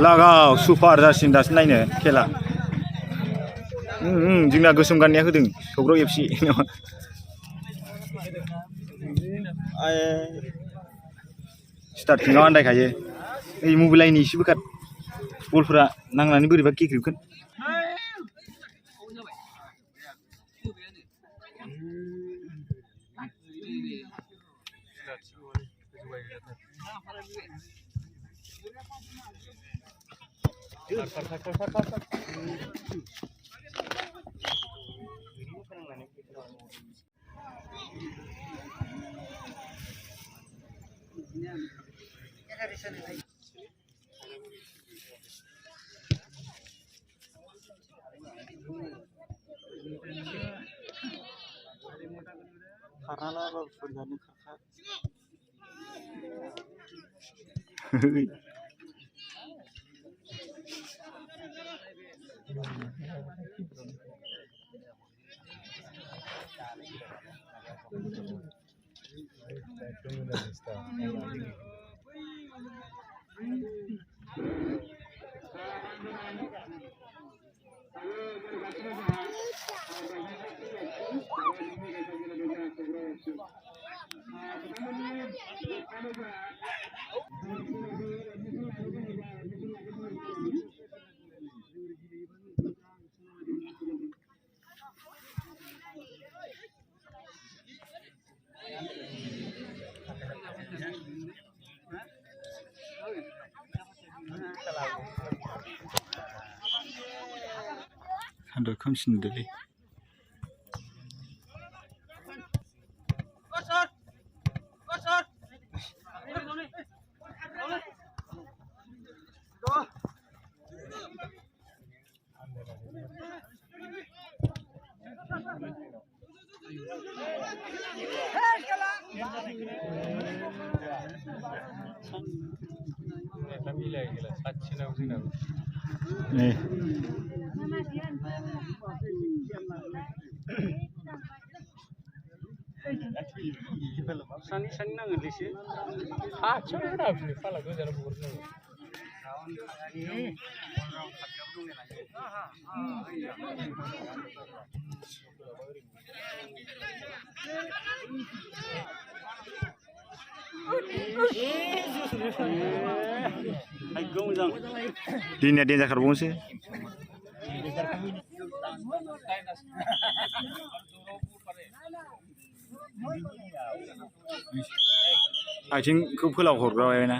लागाव सुपार जासिन दासो नायनो खेला जोंना गोसोम गाननाया होदों सौग्राव एफसि स्टार्टिंआव आन्दायखायो ओइ मबाइल लाइननि एसे बोखार बलफोरा नांनानै बोरैबा गेग्रेबगोन Handel खोमसिन नुदोंलै Sani nangan lisi, cuma ada apa? Pala gue jalan bukur dulu. Dinnya dia zakar bungsi. आथिंखौ फोलाव हरग्राबाय ना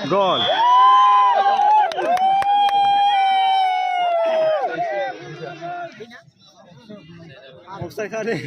Gol. Offside kali.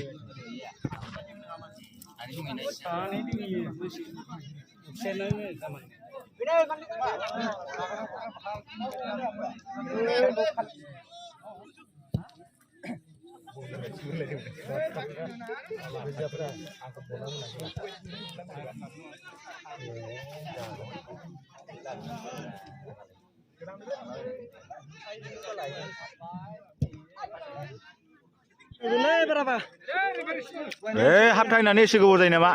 हाबथायनानै एसे गोबाव जायो नामा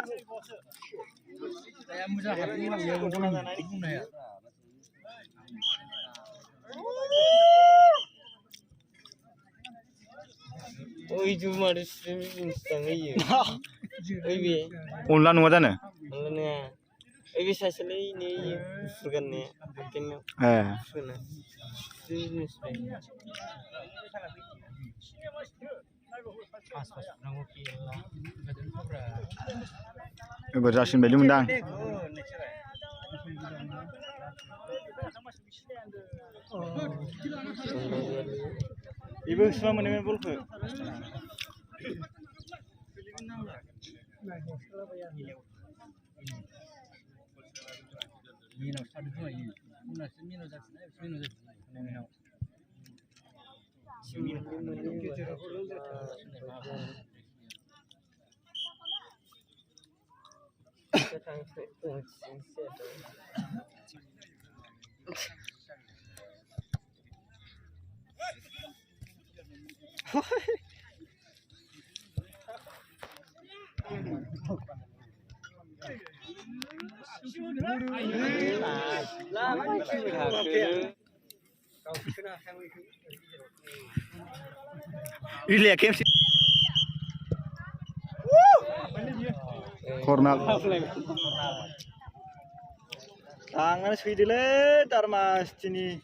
ओइ जुमार मिन्थिलाङो ओइ बे अनला नङा जानो अनला नङा ओइ बे सासेलै नै गुफुर गाननाया केन्नाव गुफुरना मिन्थिबाय एबार जासिगोन बायदि मोनदां बेबो सुवा मोनोमोन बलखौ Kornal. Tangan swidile Darmas sini.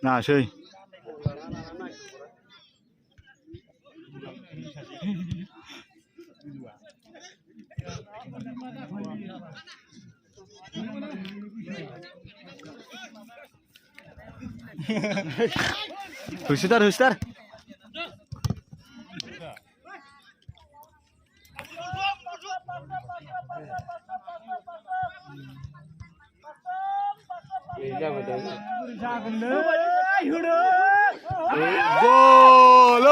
Nah, sih. Hustar. Gol!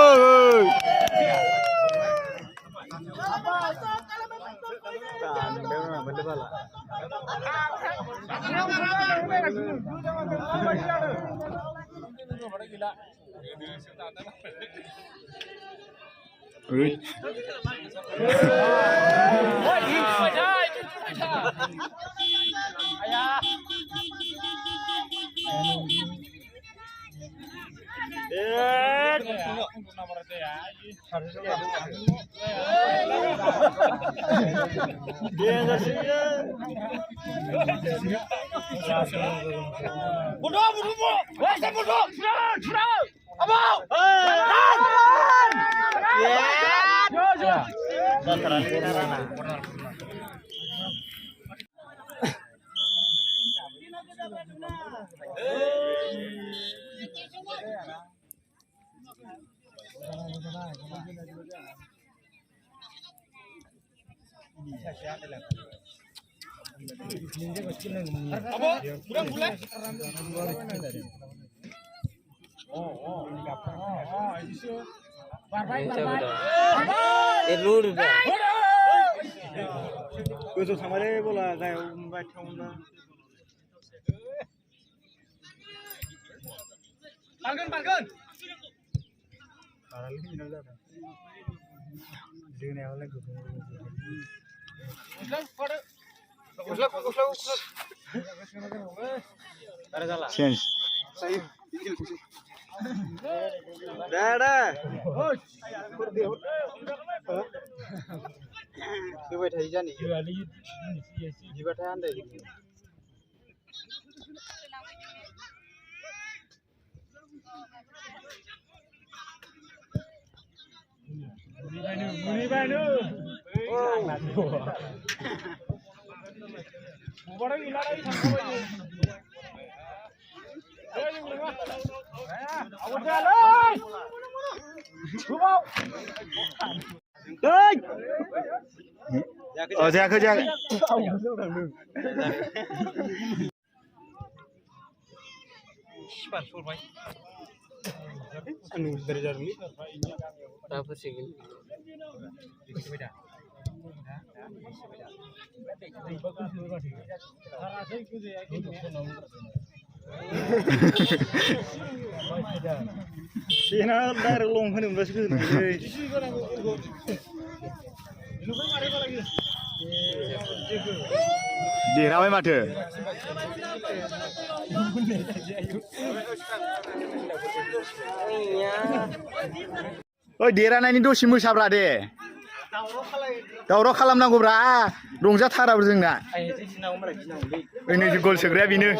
Gozo samare bola gayo baithauna. Balgon. Aralnya minum dah. Dia ni awalnya gozo. Uslah. Ada salah. Change. Saya. Dah. Coba thầy ra nè. Coba thầy ăn đây. Muni banu. Oh. Bukan ini lagi sampai ini. Awak jalan. Bubau. Đây. Ra khơi ra. Anu berjalan ni. Apa sih ini? Sina direct long kan umbas kan. Derawai mato. Oh derana ini dose मोसाब्रा दे. दावराव खालामनांगौब्रा रंजाथाराबो जोंना. ओइ नै गल सोग्राया बेनो.